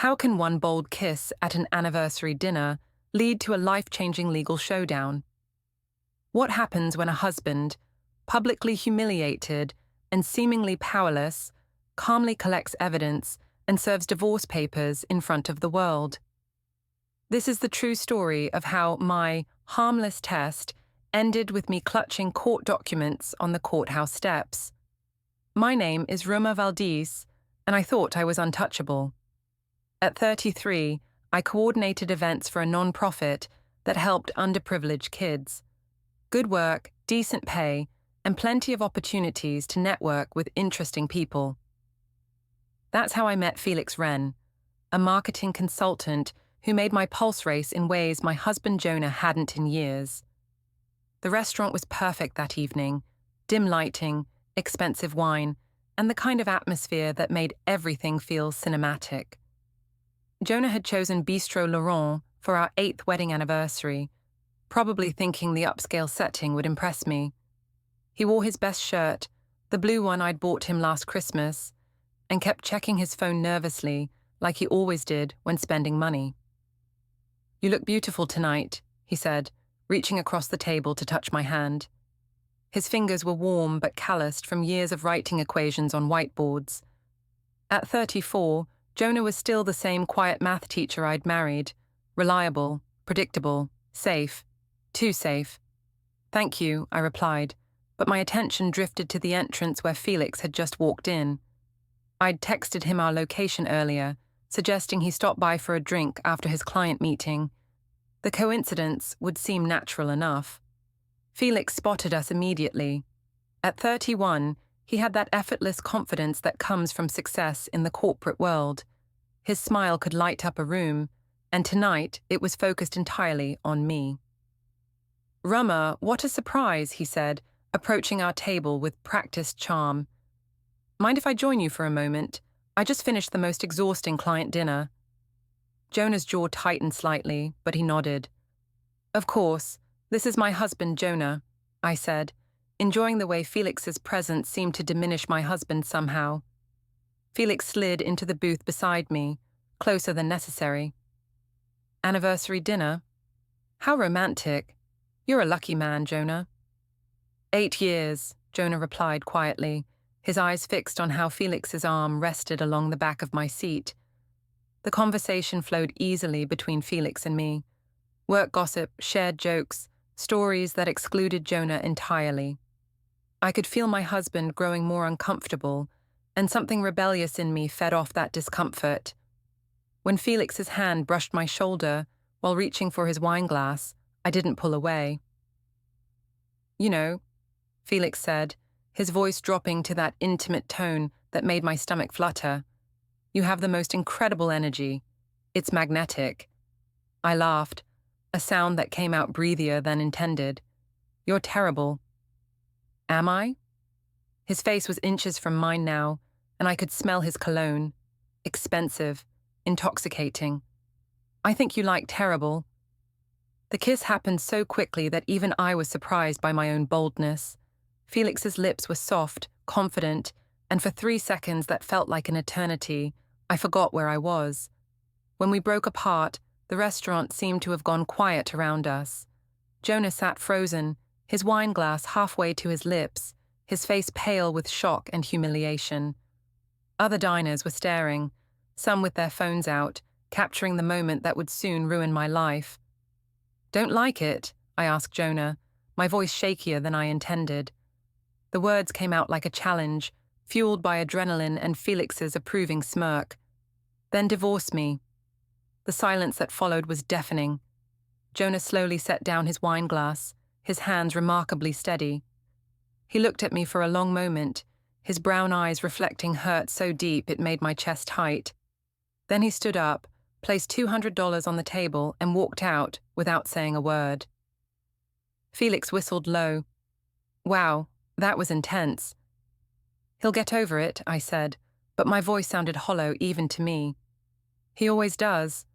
How can one bold kiss at an anniversary dinner lead to a life-changing legal showdown? What happens when a husband, publicly humiliated and seemingly powerless, calmly collects evidence and serves divorce papers in front of the world? This is the true story of how my harmless test ended with me clutching court documents on the courthouse steps. My name is Rumma Valdis, and I thought I was untouchable. At 33, I coordinated events for a non-profit that helped underprivileged kids. Good work, decent pay, and plenty of opportunities to network with interesting people. That's how I met Felix Wren, a marketing consultant who made my pulse race in ways my husband Jonah hadn't in years. The restaurant was perfect that evening, dim lighting, expensive wine, and the kind of atmosphere that made everything feel cinematic. Jonah had chosen Bistro Laurent for our 8th wedding anniversary, probably thinking the upscale setting would impress me. He wore his best shirt, the blue one I'd bought him last Christmas, and kept checking his phone nervously, like he always did when spending money. "You look beautiful tonight," he said, reaching across the table to touch my hand. His fingers were warm but calloused from years of writing equations on whiteboards. At 34, Jonah was still the same quiet math teacher I'd married, reliable, predictable, safe, too safe. "Thank you," I replied, but my attention drifted to the entrance where Felix had just walked in. I'd texted him our location earlier, suggesting he stop by for a drink after his client meeting. The coincidence would seem natural enough. Felix spotted us immediately. At 31, he had that effortless confidence that comes from success in the corporate world. His smile could light up a room, and tonight it was focused entirely on me. "Rumma, what a surprise," he said, approaching our table with practiced charm. "Mind if I join you for a moment? I just finished the most exhausting client dinner." Jonah's jaw tightened slightly, but he nodded. "Of course, this is my husband, Jonah," I said, enjoying the way Felix's presence seemed to diminish my husband somehow. Felix slid into the booth beside me, closer than necessary. "Anniversary dinner? How romantic. You're a lucky man, Jonah." 8 years, Jonah replied quietly, his eyes fixed on how Felix's arm rested along the back of my seat. The conversation flowed easily between Felix and me. Work gossip, shared jokes, stories that excluded Jonah entirely. I could feel my husband growing more uncomfortable, and something rebellious in me fed off that discomfort. When Felix's hand brushed my shoulder while reaching for his wine glass, I didn't pull away. "You know," Felix said, his voice dropping to that intimate tone that made my stomach flutter, "you have the most incredible energy. It's magnetic." I laughed, a sound that came out breathier than intended. "You're terrible." "Am I?" His face was inches from mine now, and I could smell his cologne. Expensive, intoxicating. "I think you like terrible." The kiss happened so quickly that even I was surprised by my own boldness. Felix's lips were soft, confident, and for 3 seconds that felt like an eternity, I forgot where I was. When we broke apart, the restaurant seemed to have gone quiet around us. Jonah sat frozen, his wine glass halfway to his lips, his face pale with shock and humiliation. Other diners were staring, some with their phones out, capturing the moment that would soon ruin my life. "Don't like it?" I asked Jonah, my voice shakier than I intended. The words came out like a challenge, fueled by adrenaline and Felix's approving smirk. "Then divorce me." The silence that followed was deafening. Jonah slowly set down his wine glass, his hands remarkably steady. He looked at me for a long moment, his brown eyes reflecting hurt so deep it made my chest tight. Then he stood up, placed $200 on the table, and walked out without saying a word. Felix whistled low. "Wow, that was intense." "He'll get over it," I said, but my voice sounded hollow even to me. "He always does."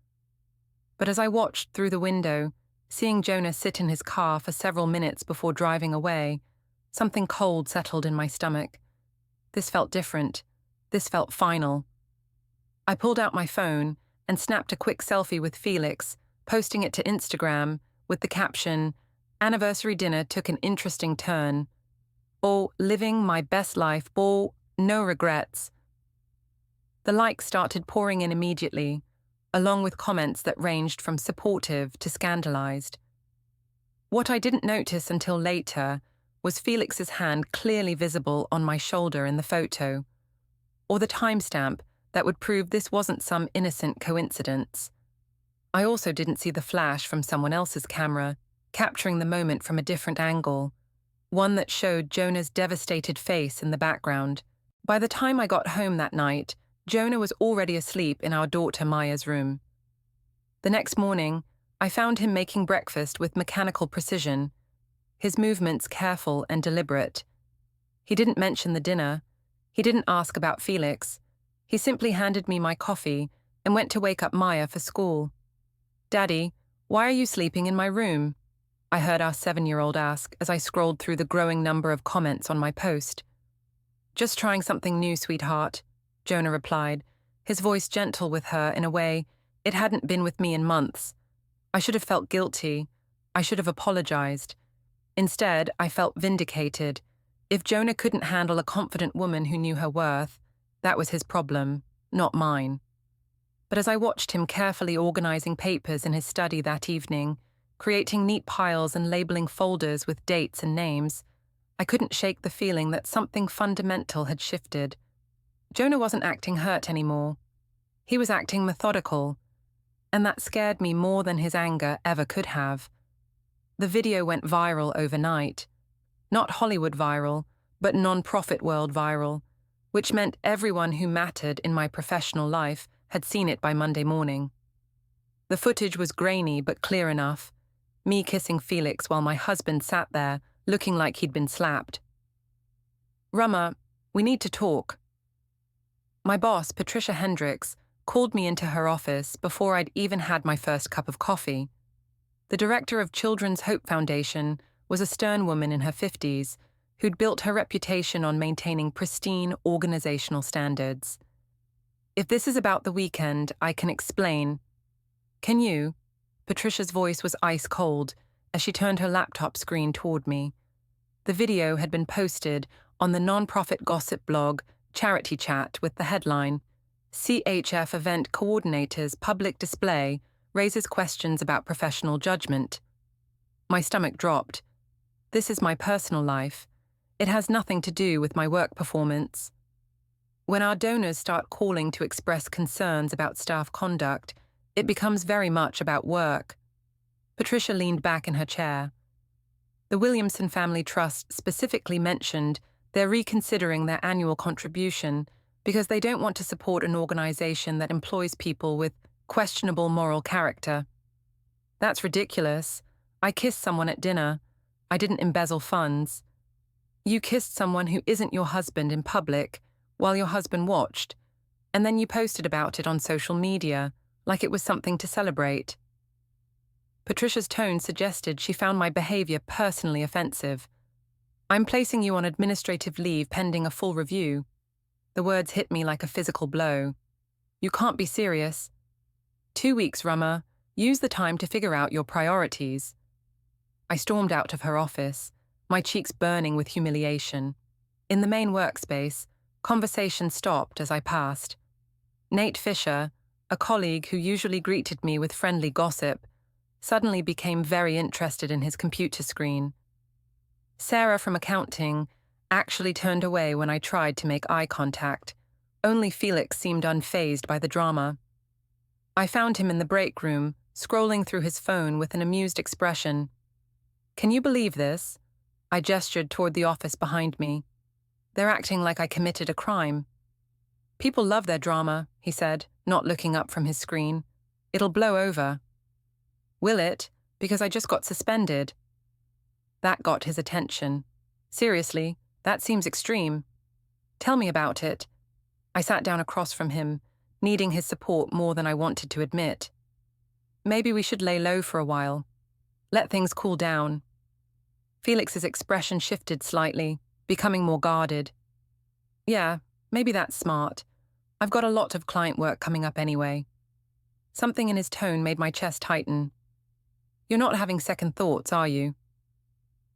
But as I watched through the window, seeing Jonah sit in his car for several minutes before driving away, something cold settled in my stomach. This felt different. This felt final. I pulled out my phone and snapped a quick selfie with Felix, posting it to Instagram with the caption, "Anniversary dinner took an interesting turn. Oh, living my best life, oh, no regrets." The likes started pouring in immediately, along with comments that ranged from supportive to scandalized. What I didn't notice until later was Felix's hand clearly visible on my shoulder in the photo, or the timestamp that would prove this wasn't some innocent coincidence. I also didn't see the flash from someone else's camera, capturing the moment from a different angle, one that showed Jonah's devastated face in the background. By the time I got home that night, Jonah was already asleep in our daughter Maya's room. The next morning, I found him making breakfast with mechanical precision, his movements careful and deliberate. He didn't mention the dinner. He didn't ask about Felix. He simply handed me my coffee and went to wake up Maya for school. "Daddy, why are you sleeping in my room?" I heard our 7-year-old ask as I scrolled through the growing number of comments on my post. "Just trying something new, sweetheart," Jonah replied, his voice gentle with her in a way it hadn't been with me in months. I should have felt guilty. I should have apologized. Instead, I felt vindicated. If Jonah couldn't handle a confident woman who knew her worth, that was his problem, not mine. But as I watched him carefully organizing papers in his study that evening, creating neat piles and labeling folders with dates and names, I couldn't shake the feeling that something fundamental had shifted. Jonah wasn't acting hurt anymore. He was acting methodical, and that scared me more than his anger ever could have. The video went viral overnight. Not Hollywood viral, but non-profit world viral, which meant everyone who mattered in my professional life had seen it by Monday morning. The footage was grainy but clear enough, me kissing Felix while my husband sat there, looking like he'd been slapped. "Rumma, we need to talk." My boss, Patricia Hendricks, called me into her office before I'd even had my first cup of coffee. The director of Children's Hope Foundation was a stern woman in her 50s who'd built her reputation on maintaining pristine organizational standards. "If this is about the weekend, I can explain." "Can you?" Patricia's voice was ice cold as she turned her laptop screen toward me. The video had been posted on the non-profit gossip blog Charity Chat with the headline, "CHF Event Coordinator's Public Display Raises Questions About Professional Judgment." My stomach dropped. This is my personal life. It has nothing to do with my work performance. When our donors start calling to express concerns about staff conduct, it becomes very much about work. Patricia leaned back in her chair. The Williamson Family Trust specifically mentioned they're reconsidering their annual contribution because they don't want to support an organization that employs people with questionable moral character. "That's ridiculous. I kissed someone at dinner. I didn't embezzle funds." "You kissed someone who isn't your husband in public while your husband watched, and then you posted about it on social media like it was something to celebrate." Patricia's tone suggested she found my behavior personally offensive. "I'm placing you on administrative leave pending a full review." The words hit me like a physical blow. "You can't be serious." 2 weeks, Rumma. Use the time to figure out your priorities." I stormed out of her office, my cheeks burning with humiliation. In the main workspace, conversation stopped as I passed. Nate Fisher, a colleague who usually greeted me with friendly gossip, suddenly became very interested in his computer screen. Sarah from accounting actually turned away when I tried to make eye contact. Only Felix seemed unfazed by the drama. I found him in the break room, scrolling through his phone with an amused expression. "Can you believe this?" I gestured toward the office behind me. "They're acting like I committed a crime." "People love their drama," he said, not looking up from his screen. "It'll blow over." "Will it? Because I just got suspended." That got his attention. "Seriously, that seems extreme." "Tell me about it." I sat down across from him, needing his support more than I wanted to admit. "Maybe we should lay low for a while. Let things cool down." Felix's expression shifted slightly, becoming more guarded. "Yeah, maybe that's smart. I've got a lot of client work coming up anyway." Something in his tone made my chest tighten. "You're not having second thoughts, are you?"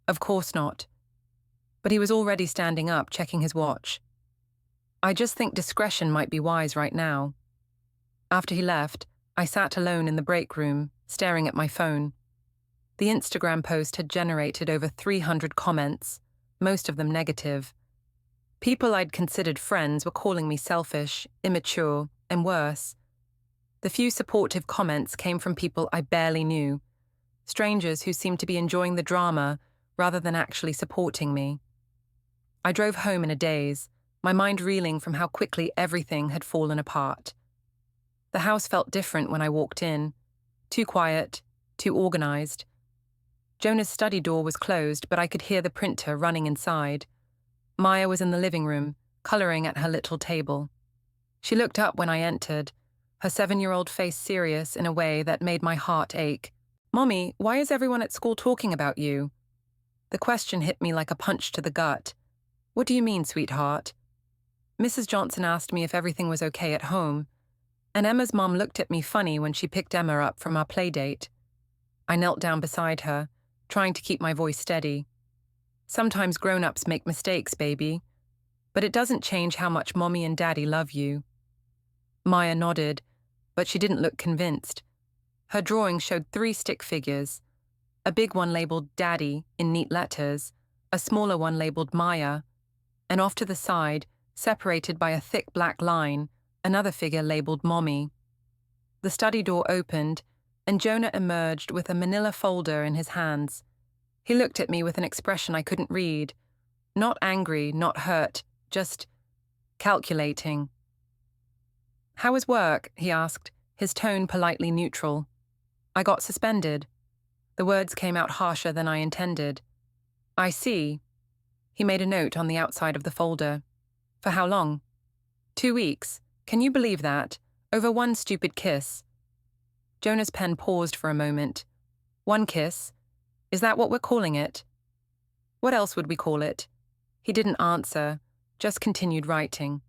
"Of course not." But he was already standing up, checking his watch. "I just think discretion might be wise right now." After he left, I sat alone in the break room, staring at my phone. The Instagram post had generated over 300 comments, most of them negative. People I'd considered friends were calling me selfish, immature, and worse. The few supportive comments came from people I barely knew, strangers who seemed to be enjoying the drama rather than actually supporting me. I drove home in a daze, my mind reeling from how quickly everything had fallen apart. The house felt different when I walked in. Too quiet, too organized. Jonah's study door was closed, but I could hear the printer running inside. Maya was in the living room, coloring at her little table. She looked up when I entered, her 7-year-old face serious in a way that made my heart ache. "Mommy, why is everyone at school talking about you?" The question hit me like a punch to the gut. "What do you mean, sweetheart?" Mrs. Johnson asked me if everything was okay at home, and Emma's mom looked at me funny when she picked Emma up from our play date. I knelt down beside her, trying to keep my voice steady. "Sometimes grown-ups make mistakes, baby, but it doesn't change how much Mommy and Daddy love you." Maya nodded, but she didn't look convinced. Her drawing showed 3 stick figures, a big one labeled Daddy in neat letters, a smaller one labeled Maya, and off to the side, separated by a thick black line, another figure labeled Mommy. The study door opened, and Jonah emerged with a manila folder in his hands. He looked at me with an expression I couldn't read. Not angry, not hurt, just calculating. "How was work?" he asked, his tone politely neutral. "I got suspended." The words came out harsher than I intended. "I see." He made a note on the outside of the folder. "For how long?" 2 weeks. Can you believe that? Over one stupid kiss." Jonah's pen paused for a moment. "One kiss? Is that what we're calling it?" "What else would we call it?" He didn't answer, just continued writing.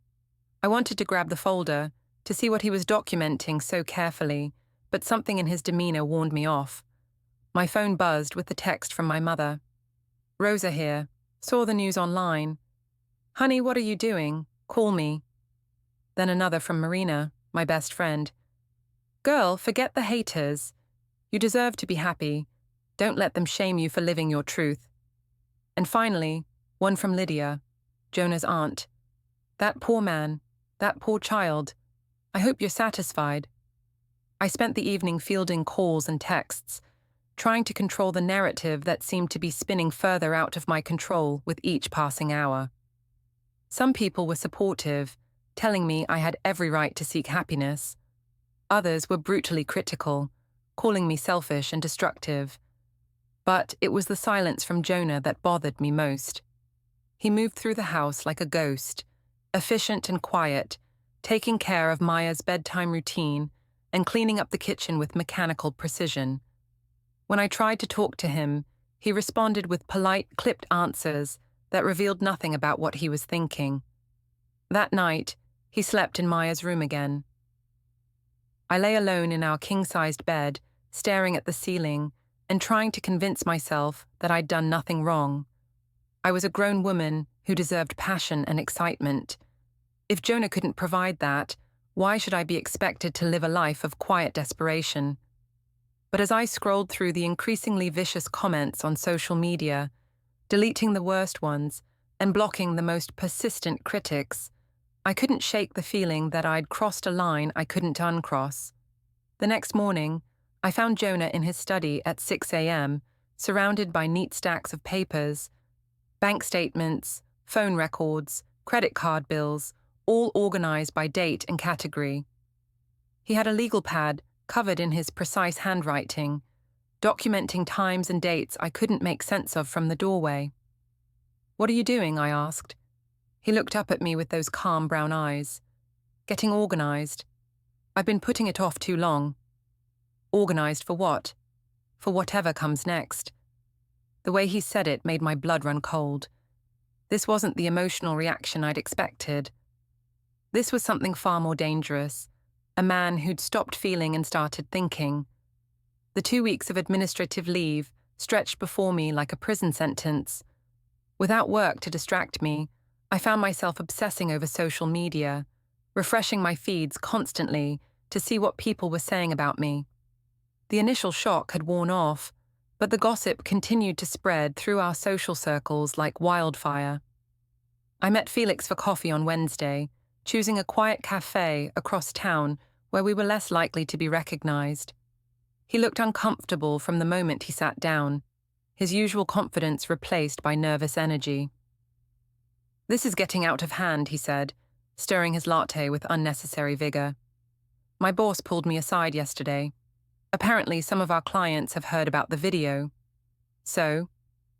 I wanted to grab the folder, to see what he was documenting so carefully, but something in his demeanor warned me off. My phone buzzed with the text from my mother. "Rosa here. Saw the news online. Honey, what are you doing? Call me." Then another from Marina, my best friend. "Girl, forget the haters. You deserve to be happy. Don't let them shame you for living your truth." And finally, one from Lydia, Jonah's aunt. "That poor man, that poor child. I hope you're satisfied." I spent the evening fielding calls and texts, trying to control the narrative that seemed to be spinning further out of my control with each passing hour. Some people were supportive, telling me I had every right to seek happiness. Others were brutally critical, calling me selfish and destructive. But it was the silence from Jonah that bothered me most. He moved through the house like a ghost, efficient and quiet, taking care of Maya's bedtime routine and cleaning up the kitchen with mechanical precision. When I tried to talk to him, he responded with polite, clipped answers that revealed nothing about what he was thinking. That night, he slept in Maya's room again. I lay alone in our king-sized bed, staring at the ceiling and trying to convince myself that I'd done nothing wrong. I was a grown woman who deserved passion and excitement. If Jonah couldn't provide that, why should I be expected to live a life of quiet desperation? But as I scrolled through the increasingly vicious comments on social media, deleting the worst ones and blocking the most persistent critics, I couldn't shake the feeling that I'd crossed a line I couldn't uncross. The next morning, I found Jonah in his study at 6 a.m., surrounded by neat stacks of papers, bank statements, phone records, credit card bills, all organized by date and category. He had a legal pad covered in his precise handwriting, documenting times and dates I couldn't make sense of from the doorway. "What are you doing?" I asked. He looked up at me with those calm brown eyes. "Getting organized. I've been putting it off too long." Organized for what? For whatever comes next. The way he said it made my blood run cold. This wasn't the emotional reaction I'd expected. This was something far more dangerous, a man who'd stopped feeling and started thinking. The 2 weeks of administrative leave stretched before me like a prison sentence. Without work to distract me, I found myself obsessing over social media, refreshing my feeds constantly to see what people were saying about me. The initial shock had worn off, but the gossip continued to spread through our social circles like wildfire. I met Felix for coffee on Wednesday, choosing a quiet cafe across town where we were less likely to be recognized. He looked uncomfortable from the moment he sat down, his usual confidence replaced by nervous energy. "This is getting out of hand," he said, stirring his latte with unnecessary vigor. "My boss pulled me aside yesterday. Apparently, some of our clients have heard about the video. So,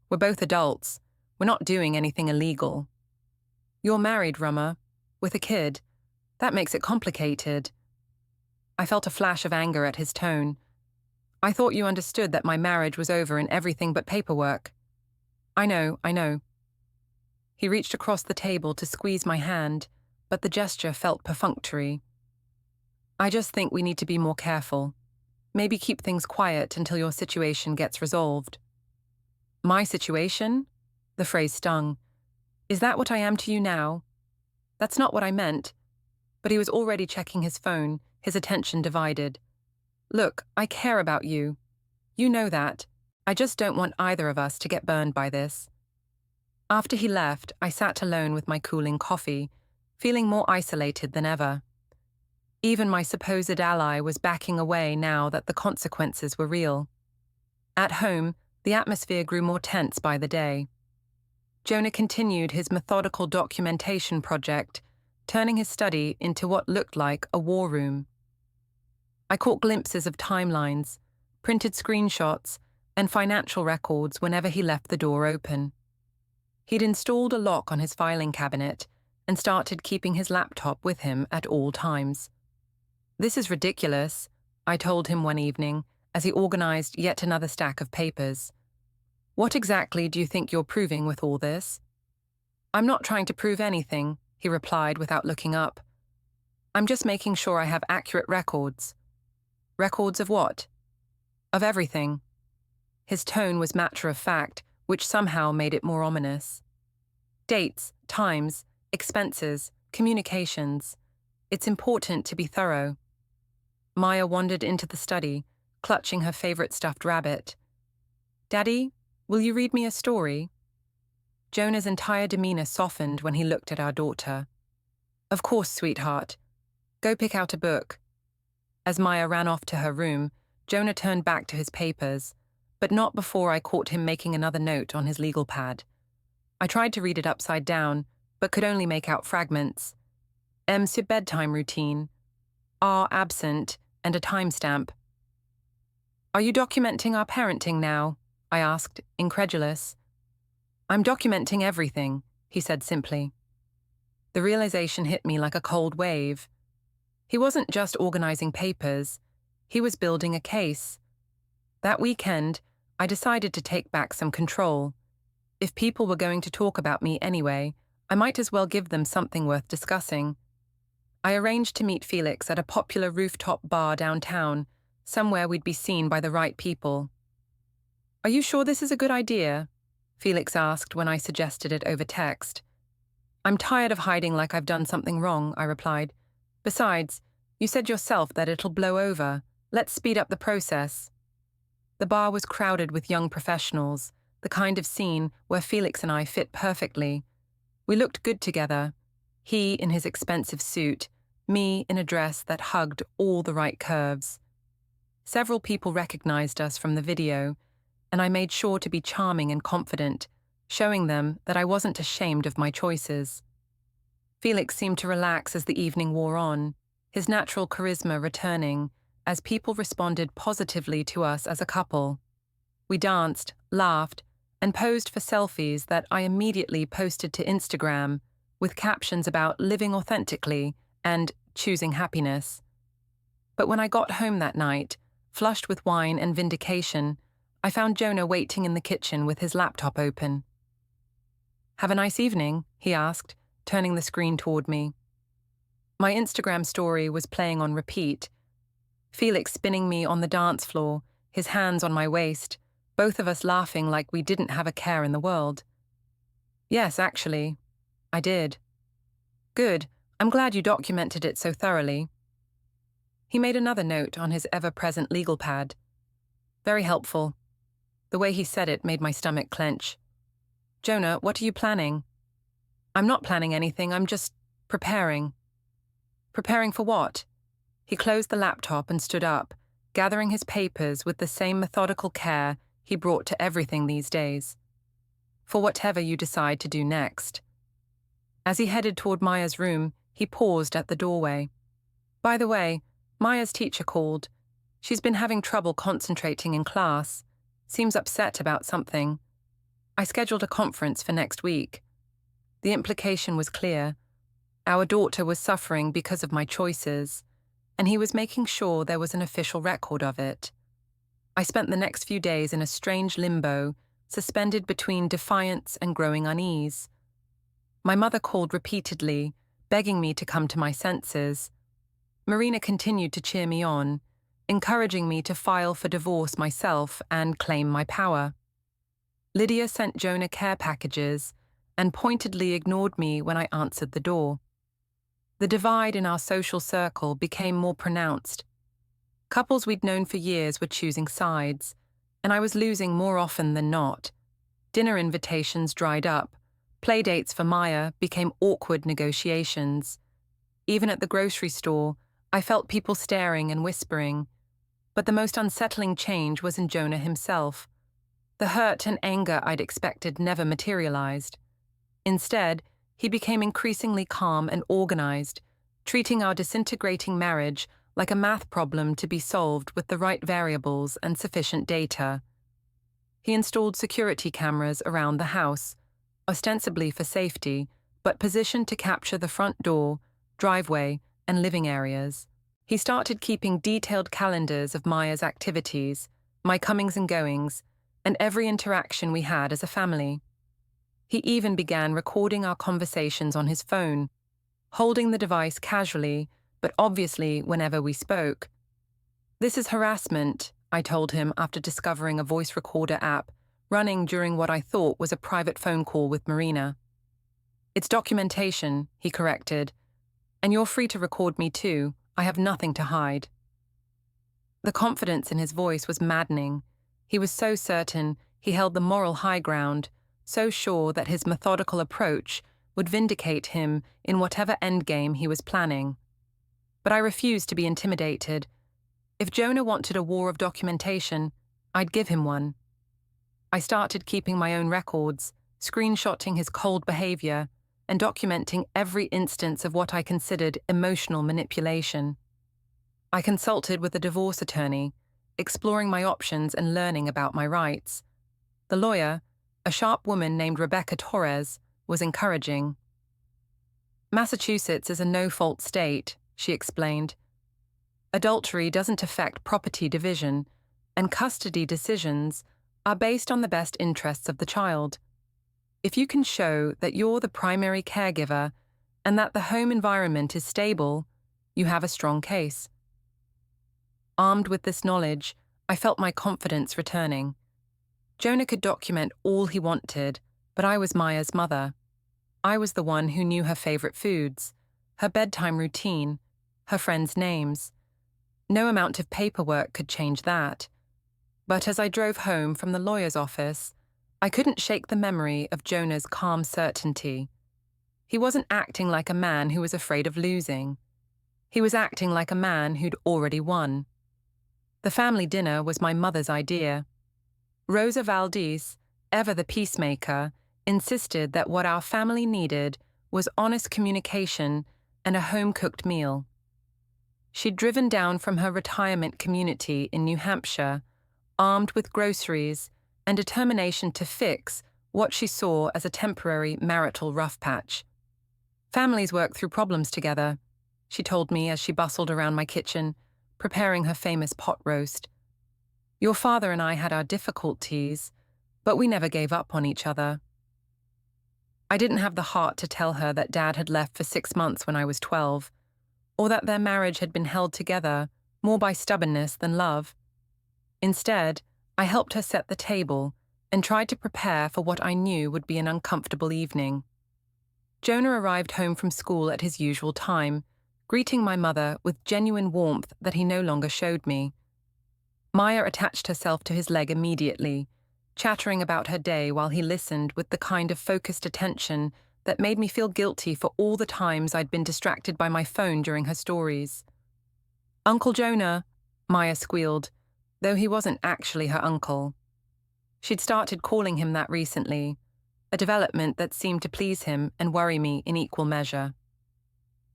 we're both adults. We're not doing anything illegal. You're married, Rumma, with a kid. That makes it complicated." I felt a flash of anger at his tone. "I thought you understood that my marriage was over in everything but paperwork." I know. He reached across the table to squeeze my hand, but the gesture felt perfunctory. "I just think we need to be more careful. Maybe keep things quiet until your situation gets resolved." "My situation?" The phrase stung. "Is that what I am to you now?" "That's not what I meant." But he was already checking his phone, his attention divided. "Look, I care about you. You know that. I just don't want either of us to get burned by this." After he left, I sat alone with my cooling coffee, feeling more isolated than ever. Even my supposed ally was backing away now that the consequences were real. At home, the atmosphere grew more tense by the day. Jonah continued his methodical documentation project, turning his study into what looked like a war room. I caught glimpses of timelines, printed screenshots, and financial records whenever he left the door open. He'd installed a lock on his filing cabinet and started keeping his laptop with him at all times. "This is ridiculous," I told him one evening as he organized yet another stack of papers. "What exactly do you think you're proving with all this?" "I'm not trying to prove anything," he replied without looking up. "I'm just making sure I have accurate records." "Records of what?" "Of everything." His tone was matter-of-fact, which somehow made it more ominous. "Dates, times, expenses, communications. It's important to be thorough." Maya wandered into the study, clutching her favorite stuffed rabbit. "Daddy, will you read me a story?" Jonah's entire demeanor softened when he looked at our daughter. "Of course, sweetheart. Go pick out a book." As Maya ran off to her room, Jonah turned back to his papers, but not before I caught him making another note on his legal pad. I tried to read it upside down, but could only make out fragments. "M's your bedtime routine. R absent, and a timestamp." "Are you documenting our parenting now?" I asked, incredulous. "I'm documenting everything," he said simply. The realization hit me like a cold wave. He wasn't just organizing papers, he was building a case. That weekend, I decided to take back some control. If people were going to talk about me anyway, I might as well give them something worth discussing. I arranged to meet Felix at a popular rooftop bar downtown, somewhere we'd be seen by the right people. "Are you sure this is a good idea?" Felix asked when I suggested it over text. "I'm tired of hiding like I've done something wrong," I replied. "Besides, you said yourself that it'll blow over. Let's speed up the process." The bar was crowded with young professionals, the kind of scene where Felix and I fit perfectly. We looked good together, he in his expensive suit, me in a dress that hugged all the right curves. Several people recognized us from the video, and I made sure to be charming and confident, showing them that I wasn't ashamed of my choices. Felix seemed to relax as the evening wore on, his natural charisma returning as people responded positively to us as a couple. We danced, laughed, and posed for selfies that I immediately posted to Instagram with captions about living authentically and choosing happiness. But when I got home that night, flushed with wine and vindication, I found Jonah waiting in the kitchen with his laptop open. "Have a nice evening?" he asked, turning the screen toward me. My Instagram story was playing on repeat. Felix spinning me on the dance floor, his hands on my waist, both of us laughing like we didn't have a care in the world. Yes, actually, I did. Good, I'm glad you documented it so thoroughly. He made another note on his ever-present legal pad. Very helpful. The way he said it made my stomach clench. Jonah, what are you planning? I'm not planning anything, I'm just preparing. Preparing for what? He closed the laptop and stood up, gathering his papers with the same methodical care he brought to everything these days. For whatever you decide to do next. As he headed toward Maya's room, he paused at the doorway. By the way, Maya's teacher called. She's been having trouble concentrating in class. Seems upset about something. I scheduled a conference for next week. The implication was clear. Our daughter was suffering because of my choices, and he was making sure there was an official record of it. I spent the next few days in a strange limbo, suspended between defiance and growing unease. My mother called repeatedly, begging me to come to my senses. Marina continued to cheer me on, encouraging me to file for divorce myself and claim my power. Lydia sent Jonah care packages and pointedly ignored me when I answered the door. The divide in our social circle became more pronounced. Couples we'd known for years were choosing sides, and I was losing more often than not. Dinner invitations dried up. Playdates for Maya became awkward negotiations. Even at the grocery store, I felt people staring and whispering. But the most unsettling change was in Jonah himself. The hurt and anger I'd expected never materialized. Instead, he became increasingly calm and organized, treating our disintegrating marriage like a math problem to be solved with the right variables and sufficient data. He installed security cameras around the house, ostensibly for safety, but positioned to capture the front door, driveway, and living areas. He started keeping detailed calendars of Maya's activities, my comings and goings, and every interaction we had as a family. He even began recording our conversations on his phone, holding the device casually, but obviously whenever we spoke. This is harassment, I told him after discovering a voice recorder app running during what I thought was a private phone call with Marina. It's documentation, he corrected. And you're free to record me too. I have nothing to hide. The confidence in his voice was maddening. He was so certain he held the moral high ground, so sure that his methodical approach would vindicate him in whatever endgame he was planning. But I refused to be intimidated. If Jonah wanted a war of documentation, I'd give him one. I started keeping my own records, screenshotting his cold behavior, and documenting every instance of what I considered emotional manipulation. I consulted with a divorce attorney, exploring my options and learning about my rights. The lawyer, a sharp woman named Rebecca Torres, was encouraging. Massachusetts is a no-fault state, she explained. Adultery doesn't affect property division, and custody decisions are based on the best interests of the child. If you can show that you're the primary caregiver and that the home environment is stable, you have a strong case. Armed with this knowledge, I felt my confidence returning. Jonah could document all he wanted, but I was Maya's mother. I was the one who knew her favorite foods, her bedtime routine, her friends' names. No amount of paperwork could change that. But as I drove home from the lawyer's office, I couldn't shake the memory of Jonah's calm certainty. He wasn't acting like a man who was afraid of losing. He was acting like a man who'd already won. The family dinner was my mother's idea. Rumma Valdis, ever the peacemaker, insisted that what our family needed was honest communication and a home-cooked meal. She'd driven down from her retirement community in New Hampshire, armed with groceries and determination to fix what she saw as a temporary marital rough patch. Families work through problems together, she told me as she bustled around my kitchen, preparing her famous pot roast. Your father and I had our difficulties, but we never gave up on each other. I didn't have the heart to tell her that Dad had left for 6 months when I was 12. or that their marriage had been held together more by stubbornness than love. Instead, I helped her set the table and tried to prepare for what I knew would be an uncomfortable evening. Jonah arrived home from school at his usual time, greeting my mother with genuine warmth that he no longer showed me. Maya attached herself to his leg immediately, chattering about her day while he listened with the kind of focused attention that made me feel guilty for all the times I'd been distracted by my phone during her stories. "Uncle Jonah," Maya squealed, though he wasn't actually her uncle. She'd started calling him that recently, a development that seemed to please him and worry me in equal measure.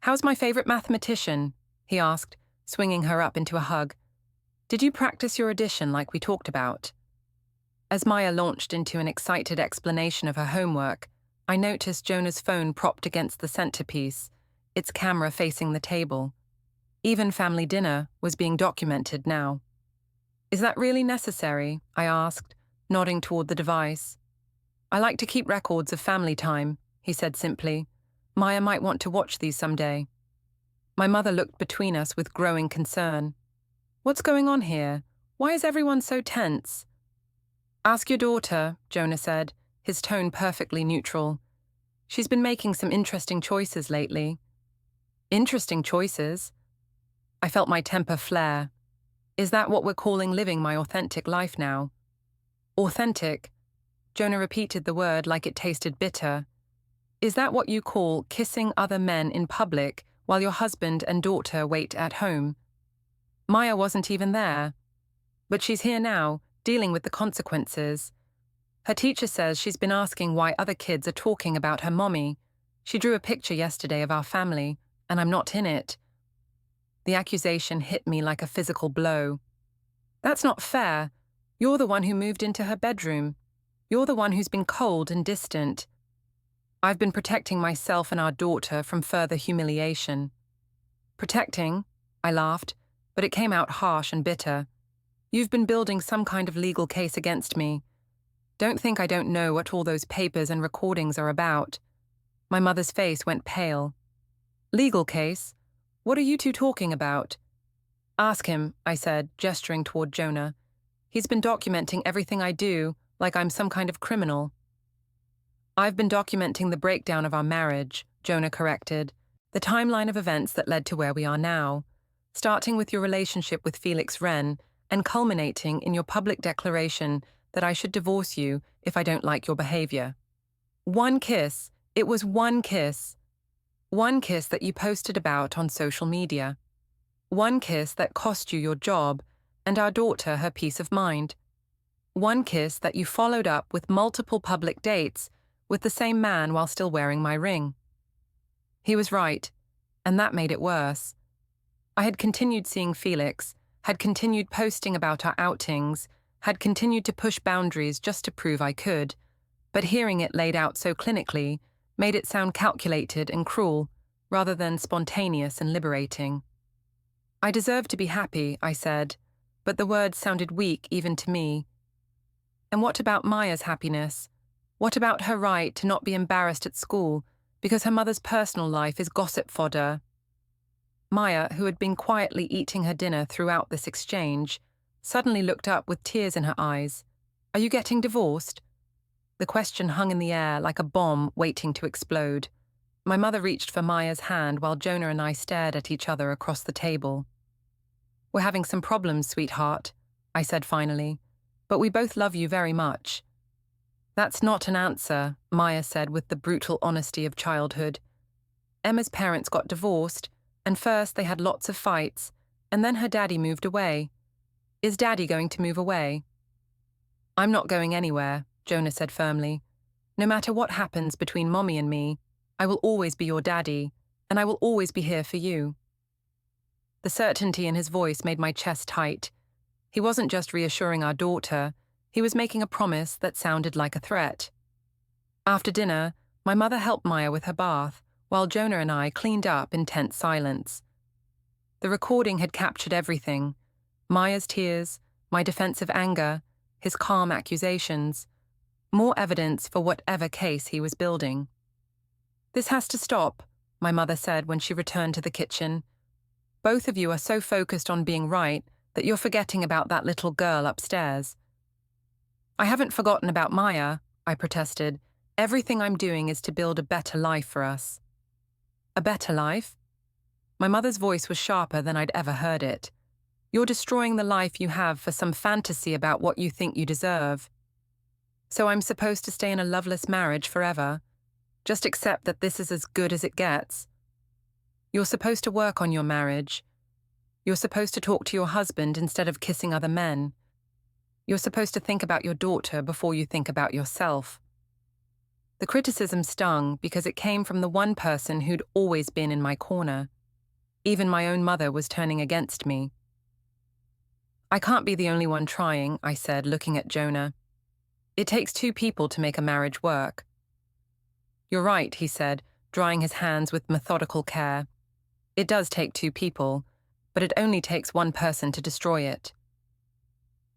"How's my favorite mathematician?" he asked, swinging her up into a hug. "Did you practice your addition like we talked about?" As Maya launched into an excited explanation of her homework, I noticed Jonah's phone propped against the centerpiece, its camera facing the table. Even family dinner was being documented now. "Is that really necessary?" I asked, nodding toward the device. "I like to keep records of family time," he said simply. "Maya might want to watch these someday." My mother looked between us with growing concern. "What's going on here? Why is everyone so tense?" "Ask your daughter," Jonah said, his tone perfectly neutral. "She's been making some interesting choices lately." "Interesting choices?" I felt my temper flare. Is that what we're calling living my authentic life now? Authentic? Jonah repeated the word like it tasted bitter. Is that what you call kissing other men in public while your husband and daughter wait at home? Maya wasn't even there. But she's here now, dealing with the consequences. Her teacher says she's been asking why other kids are talking about her mommy. She drew a picture yesterday of our family, and I'm not in it. The accusation hit me like a physical blow. That's not fair. You're the one who moved into her bedroom. You're the one who's been cold and distant. I've been protecting myself and our daughter from further humiliation. Protecting? I laughed, but it came out harsh and bitter. You've been building some kind of legal case against me. Don't think I don't know what all those papers and recordings are about. My mother's face went pale. Legal case? What are you two talking about? Ask him, I said, gesturing toward Jonah. He's been documenting everything I do, like I'm some kind of criminal. I've been documenting the breakdown of our marriage, Jonah corrected, the timeline of events that led to where we are now, starting with your relationship with Felix Wren and culminating in your public declaration that I should divorce you if I don't like your behavior. One kiss. It was one kiss. One kiss that you posted about on social media. One kiss that cost you your job and our daughter her peace of mind. One kiss that you followed up with multiple public dates with the same man while still wearing my ring. He was right, and that made it worse. I had continued seeing Felix, had continued posting about our outings, had continued to push boundaries just to prove I could, but hearing it laid out so clinically made it sound calculated and cruel, rather than spontaneous and liberating. I deserve to be happy, I said, but the words sounded weak even to me. And what about Maya's happiness? What about her right to not be embarrassed at school because her mother's personal life is gossip fodder? Maya, who had been quietly eating her dinner throughout this exchange, suddenly looked up with tears in her eyes. Are you getting divorced? The question hung in the air like a bomb waiting to explode. My mother reached for Maya's hand while Jonah and I stared at each other across the table. We're having some problems, sweetheart, I said finally, but we both love you very much. That's not an answer, Maya said with the brutal honesty of childhood. Emma's parents got divorced, and first they had lots of fights, and then her daddy moved away. Is Daddy going to move away? I'm not going anywhere, Jonah said firmly. No matter what happens between Mommy and me, I will always be your daddy, and I will always be here for you. The certainty in his voice made my chest tight. He wasn't just reassuring our daughter, he was making a promise that sounded like a threat. After dinner, my mother helped Maya with her bath, while Jonah and I cleaned up in tense silence. The recording had captured everything. Maya's tears, my defensive anger, his calm accusations. More evidence for whatever case he was building. This has to stop, my mother said when she returned to the kitchen. Both of you are so focused on being right that you're forgetting about that little girl upstairs." "I haven't forgotten about Maya," I protested. "Everything I'm doing is to build a better life for us." "A better life?" My mother's voice was sharper than I'd ever heard it. "You're destroying the life you have for some fantasy about what you think you deserve. So I'm supposed to stay in a loveless marriage forever? Just accept that this is as good as it gets? You're supposed to work on your marriage. You're supposed to talk to your husband instead of kissing other men. You're supposed to think about your daughter before you think about yourself." The criticism stung because it came from the one person who'd always been in my corner. Even my own mother was turning against me. "I can't be the only one trying," I said, looking at Jonah. "It takes two people to make a marriage work." "You're right," he said, drying his hands with methodical care. "It does take two people, but it only takes one person to destroy it."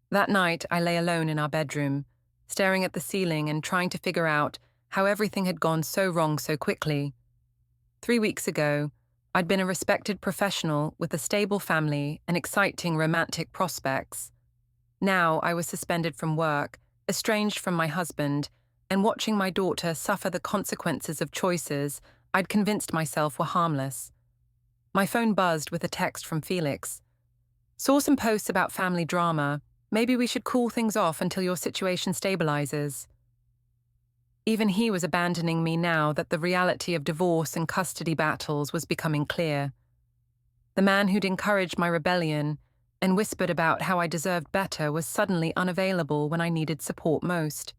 That night, I lay alone in our bedroom, staring at the ceiling and trying to figure out how everything had gone so wrong so quickly. 3 weeks ago, I'd been a respected professional with a stable family and exciting romantic prospects. Now I was suspended from work, estranged from my husband, and watching my daughter suffer the consequences of choices I'd convinced myself were harmless. My phone buzzed with a text from Felix. "Saw some posts about family drama. Maybe we should cool things off until your situation stabilizes." Even he was abandoning me now that the reality of divorce and custody battles was becoming clear. The man who'd encouraged my rebellion and whispered about how I deserved better was suddenly unavailable when I needed support most.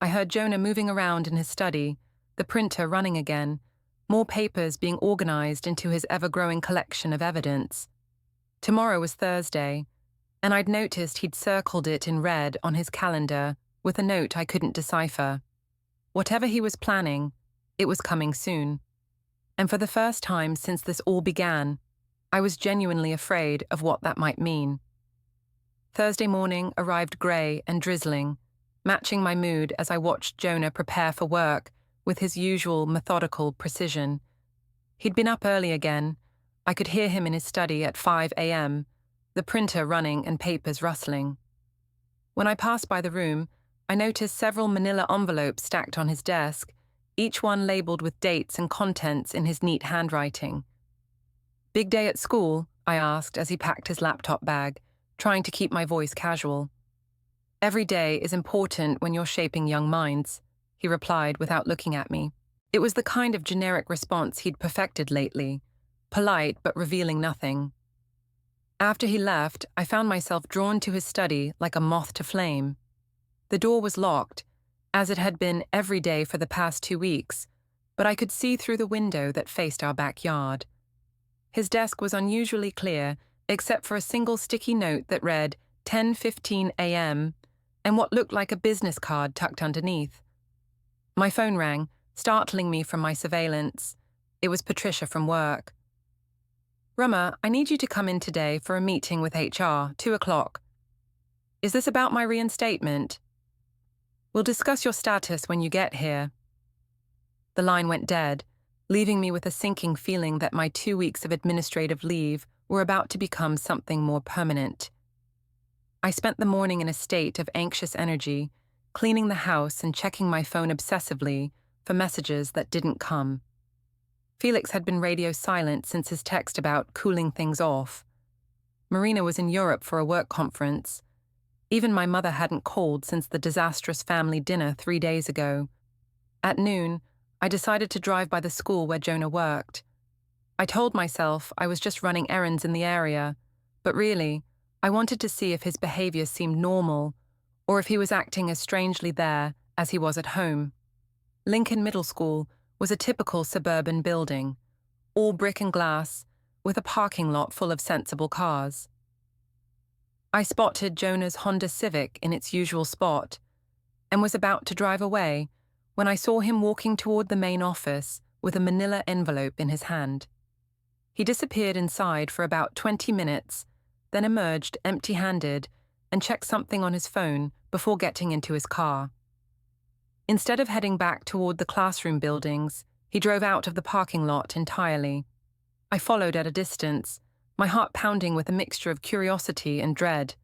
I heard Jonah moving around in his study, the printer running again, more papers being organized into his ever-growing collection of evidence. Tomorrow was Thursday, and I'd noticed he'd circled it in red on his calendar with a note I couldn't decipher. Whatever he was planning, it was coming soon. And for the first time since this all began, I was genuinely afraid of what that might mean. Thursday morning arrived grey and drizzling, matching my mood as I watched Jonah prepare for work with his usual methodical precision. He'd been up early again. I could hear him in his study at 5 a.m., the printer running and papers rustling. When I passed by the room, I noticed several manila envelopes stacked on his desk, each one labeled with dates and contents in his neat handwriting. "Big day at school?" I asked as he packed his laptop bag, trying to keep my voice casual. "Every day is important when you're shaping young minds," he replied without looking at me. It was the kind of generic response he'd perfected lately, polite but revealing nothing. After he left, I found myself drawn to his study like a moth to flame. The door was locked, as it had been every day for the past 2 weeks, but I could see through the window that faced our backyard. His desk was unusually clear, except for a single sticky note that read 10:15 a.m. and what looked like a business card tucked underneath. My phone rang, startling me from my surveillance. It was Patricia from work. "Rumma, I need you to come in today for a meeting with HR, 2 o'clock. "Is this about my reinstatement?" "We'll discuss your status when you get here." The line went dead, leaving me with a sinking feeling that my 2 weeks of administrative leave were about to become something more permanent. I spent the morning in a state of anxious energy, cleaning the house and checking my phone obsessively for messages that didn't come. Felix had been radio silent since his text about cooling things off. Marina was in Europe for a work conference. Even my mother hadn't called since the disastrous family dinner 3 days ago. At noon, I decided to drive by the school where Jonah worked. I told myself I was just running errands in the area, but really, I wanted to see if his behavior seemed normal, or if he was acting as strangely there as he was at home. Lincoln Middle School was a typical suburban building, all brick and glass, with a parking lot full of sensible cars. I spotted Jonah's Honda Civic in its usual spot and was about to drive away when I saw him walking toward the main office with a manila envelope in his hand. He disappeared inside for about 20 minutes, then emerged empty-handed and checked something on his phone before getting into his car. Instead of heading back toward the classroom buildings, he drove out of the parking lot entirely. I followed at a distance, my heart pounding with a mixture of curiosity and dread.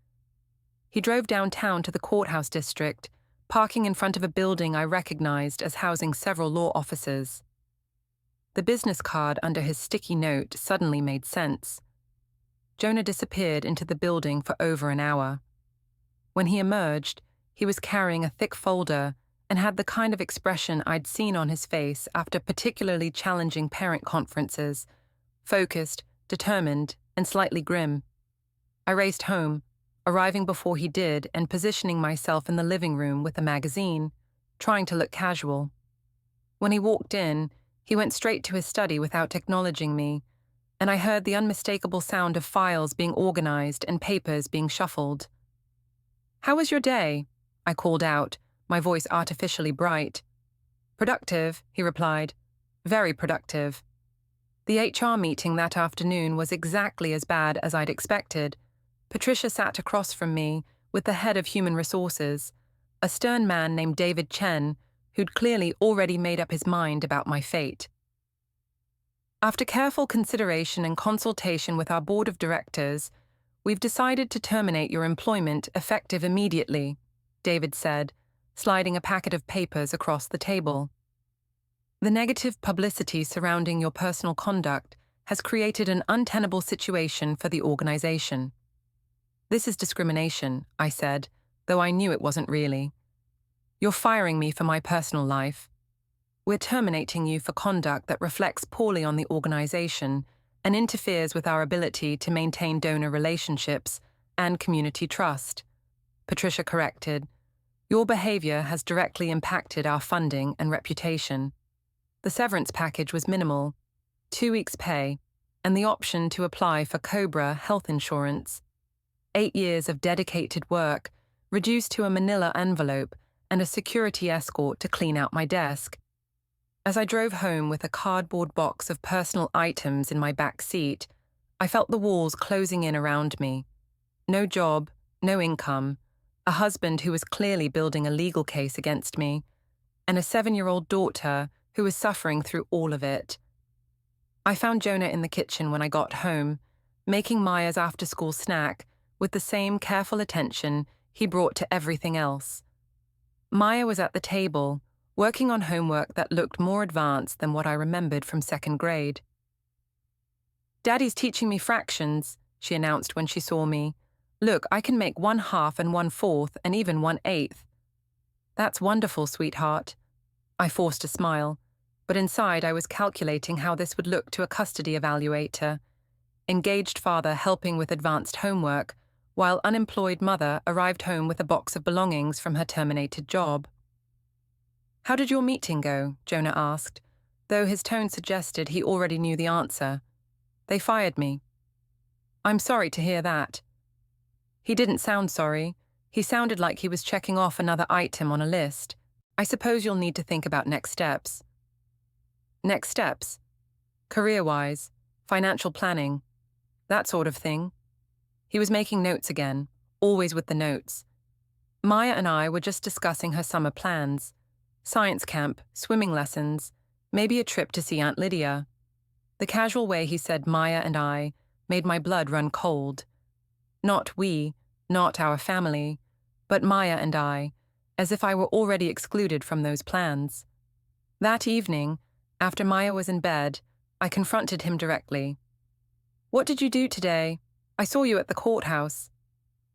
He drove downtown to the courthouse district, parking in front of a building I recognized as housing several law offices. The business card under his sticky note suddenly made sense. Jonah disappeared into the building for over an hour. When he emerged, he was carrying a thick folder and had the kind of expression I'd seen on his face after particularly challenging parent conferences, focused, determined, and slightly grim. I raced home, arriving before he did and positioning myself in the living room with a magazine, trying to look casual. When he walked in, he went straight to his study without acknowledging me, and I heard the unmistakable sound of files being organized and papers being shuffled. "How was your day?" I called out, my voice artificially bright. "Productive," he replied. "Very productive." The HR meeting that afternoon was exactly as bad as I'd expected. Patricia sat across from me with the head of human resources, a stern man named David Chen, who'd clearly already made up his mind about my fate. "After careful consideration and consultation with our board of directors, we've decided to terminate your employment effective immediately," David said, sliding a packet of papers across the table. "The negative publicity surrounding your personal conduct has created an untenable situation for the organization." "This is discrimination," I said, though I knew it wasn't really. "You're firing me for my personal life. We're terminating you for conduct that reflects poorly on the organization and interferes with our ability to maintain donor relationships and community trust," Patricia corrected. "Your behavior has directly impacted our funding and reputation." The severance package was minimal, 2 weeks' pay, and the option to apply for COBRA health insurance. 8 years of dedicated work reduced to a manila envelope and a security escort to clean out my desk. As I drove home with a cardboard box of personal items in my back seat, I felt the walls closing in around me. No job, no income, a husband who was clearly building a legal case against me, and a 7-year-old daughter who was suffering through all of it. I found Jonah in the kitchen when I got home, making Maya's after-school snack with the same careful attention he brought to everything else. Maya was at the table, working on homework that looked more advanced than what I remembered from 2nd grade. "Daddy's teaching me fractions," she announced when she saw me. "Look, I can make 1/2 and 1/4 and even 1/8. "That's wonderful, sweetheart." I forced a smile, but inside I was calculating how this would look to a custody evaluator. Engaged father helping with advanced homework, while unemployed mother arrived home with a box of belongings from her terminated job. "How did your meeting go?" Jonah asked, though his tone suggested he already knew the answer. "They fired me." "I'm sorry to hear that." He didn't sound sorry. He sounded like he was checking off another item on a list. "I suppose you'll need to think about next steps." "Next steps?" "Career-wise, financial planning, that sort of thing." He was making notes again, always with the notes. Maya and I were just discussing her summer plans. Science camp, swimming lessons, maybe a trip to see Aunt Lydia. The casual way he said Maya and I made my blood run cold. Not we, not our family, but Maya and I, as if I were already excluded from those plans. That evening, after Maya was in bed, I confronted him directly. "What did you do today? I saw you at the courthouse."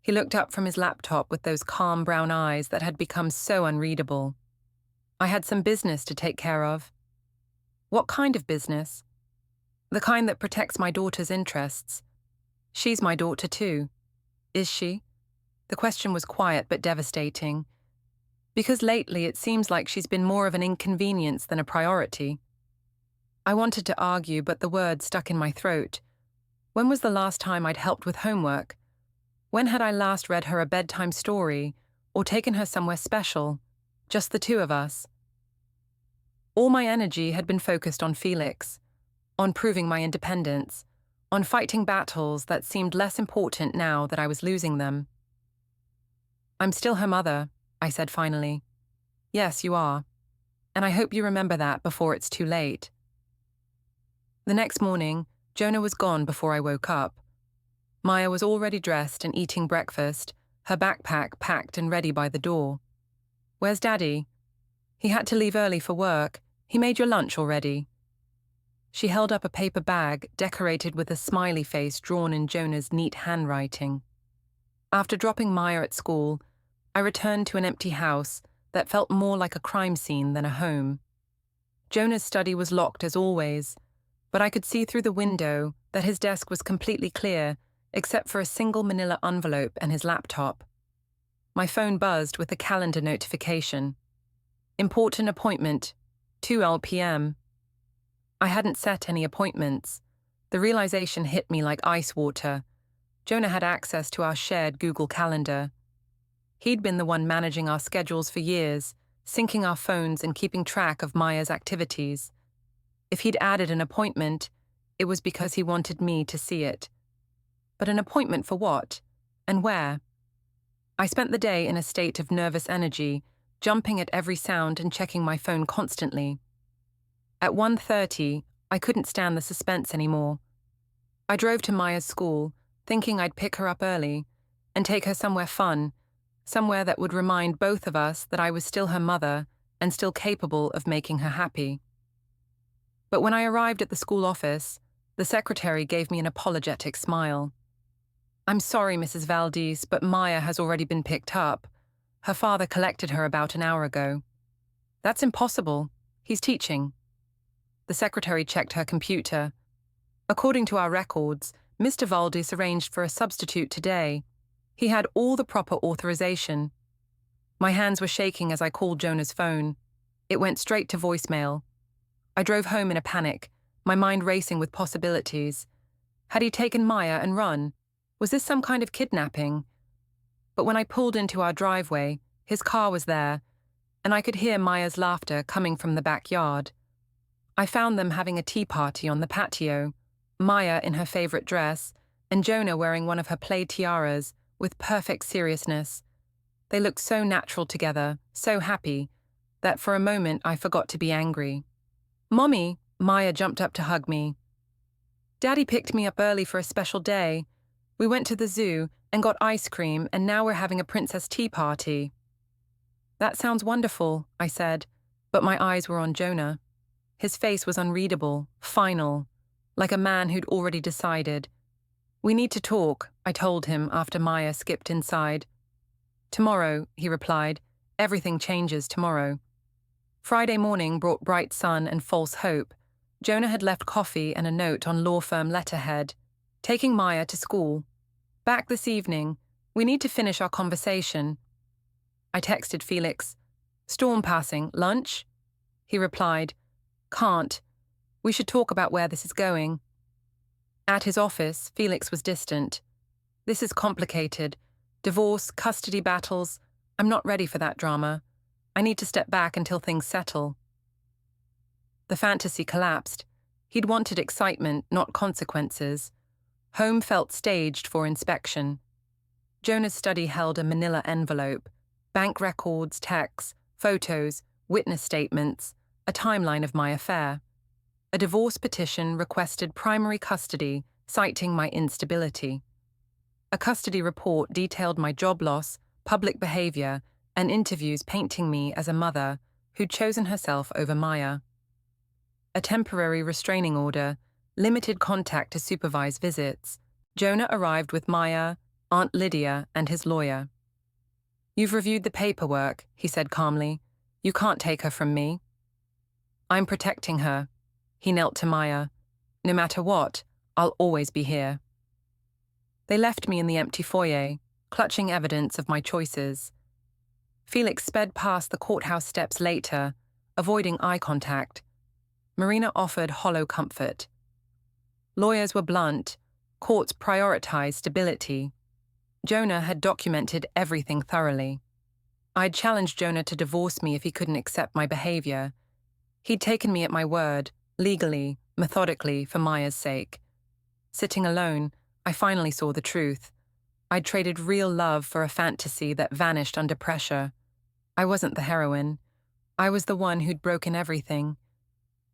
He looked up from his laptop with those calm brown eyes that had become so unreadable. "I had some business to take care of." "What kind of business?" "The kind that protects my daughter's interests." "She's my daughter too." "Is she?" The question was quiet but devastating. Because lately it seems like she's been more of an inconvenience than a priority. I wanted to argue, but the words stuck in my throat. When was the last time I'd helped with homework? When had I last read her a bedtime story or taken her somewhere special? Just the two of us. All my energy had been focused on Felix, on proving my independence, on fighting battles that seemed less important now that I was losing them. "I'm still her mother," I said finally. "Yes, you are. And I hope you remember that before it's too late." The next morning, Jonah was gone before I woke up. Maya was already dressed and eating breakfast, her backpack packed and ready by the door. "Where's Daddy?" "He had to leave early for work. He made your lunch already." She held up a paper bag decorated with a smiley face drawn in Jonah's neat handwriting. After dropping Maya at school, I returned to an empty house that felt more like a crime scene than a home. Jonah's study was locked as always, but I could see through the window that his desk was completely clear except for a single manila envelope and his laptop. My phone buzzed with a calendar notification. "Important appointment, 2 p.m. I hadn't set any appointments. The realization hit me like ice water. Jonah had access to our shared Google Calendar. He'd been the one managing our schedules for years, syncing our phones and keeping track of Maya's activities. If he'd added an appointment, it was because he wanted me to see it. But an appointment for what? And where? I spent the day in a state of nervous energy, jumping at every sound and checking my phone constantly. At 1:30, I couldn't stand the suspense anymore. I drove to Maya's school, thinking I'd pick her up early and take her somewhere fun, somewhere that would remind both of us that I was still her mother and still capable of making her happy. But when I arrived at the school office, the secretary gave me an apologetic smile. "I'm sorry, Mrs. Valdis, but Maya has already been picked up. Her father collected her about an hour ago." "That's impossible. He's teaching." The secretary checked her computer. "According to our records, Mr. Valdis arranged for a substitute today. He had all the proper authorization." My hands were shaking as I called Jonah's phone. It went straight to voicemail. I drove home in a panic, my mind racing with possibilities. Had he taken Maya and run? Was this some kind of kidnapping? But when I pulled into our driveway, his car was there, and I could hear Maya's laughter coming from the backyard. I found them having a tea party on the patio, Maya in her favorite dress, and Jonah wearing one of her play tiaras with perfect seriousness. They looked so natural together, so happy, that for a moment I forgot to be angry. "Mommy," Maya jumped up to hug me. "Daddy picked me up early for a special day. We went to the zoo and got ice cream, and now we're having a princess tea party." "That sounds wonderful," I said, but my eyes were on Jonah. His face was unreadable, final, like a man who'd already decided. "We need to talk," I told him after Maya skipped inside. "Tomorrow," he replied. "Everything changes tomorrow." Friday morning brought bright sun and false hope. Jonah had left coffee and a note on law firm letterhead, taking Maya to school. "Back this evening. We need to finish our conversation." I texted Felix. "Storm passing. Lunch?" He replied, "Can't. We should talk about where this is going." At his office, Felix was distant. "This is complicated. Divorce, custody battles. I'm not ready for that drama. I need to step back until things settle." The fantasy collapsed. He'd wanted excitement, not consequences. Home felt staged for inspection. Jonah's study held a manila envelope, bank records, texts, photos, witness statements, a timeline of my affair. A divorce petition requested primary custody, citing my instability. A custody report detailed my job loss, public behavior, and interviews painting me as a mother who'd chosen herself over Maya. A temporary restraining order, limited contact to supervise visits. Jonah arrived with Maya, Aunt Lydia, and his lawyer. "You've reviewed the paperwork," he said calmly. "You can't take her from me." "I'm protecting her." He knelt to Maya. "No matter what, I'll always be here." They left me in the empty foyer, clutching evidence of my choices. Felix sped past the courthouse steps later, avoiding eye contact. Marina offered hollow comfort. Lawyers were blunt. Courts prioritized stability. Jonah had documented everything thoroughly. I'd challenged Jonah to divorce me if he couldn't accept my behavior. He'd taken me at my word, legally, methodically, for Maya's sake. Sitting alone, I finally saw the truth. I'd traded real love for a fantasy that vanished under pressure. I wasn't the heroine. I was the one who'd broken everything.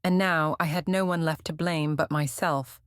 And now I had no one left to blame but myself.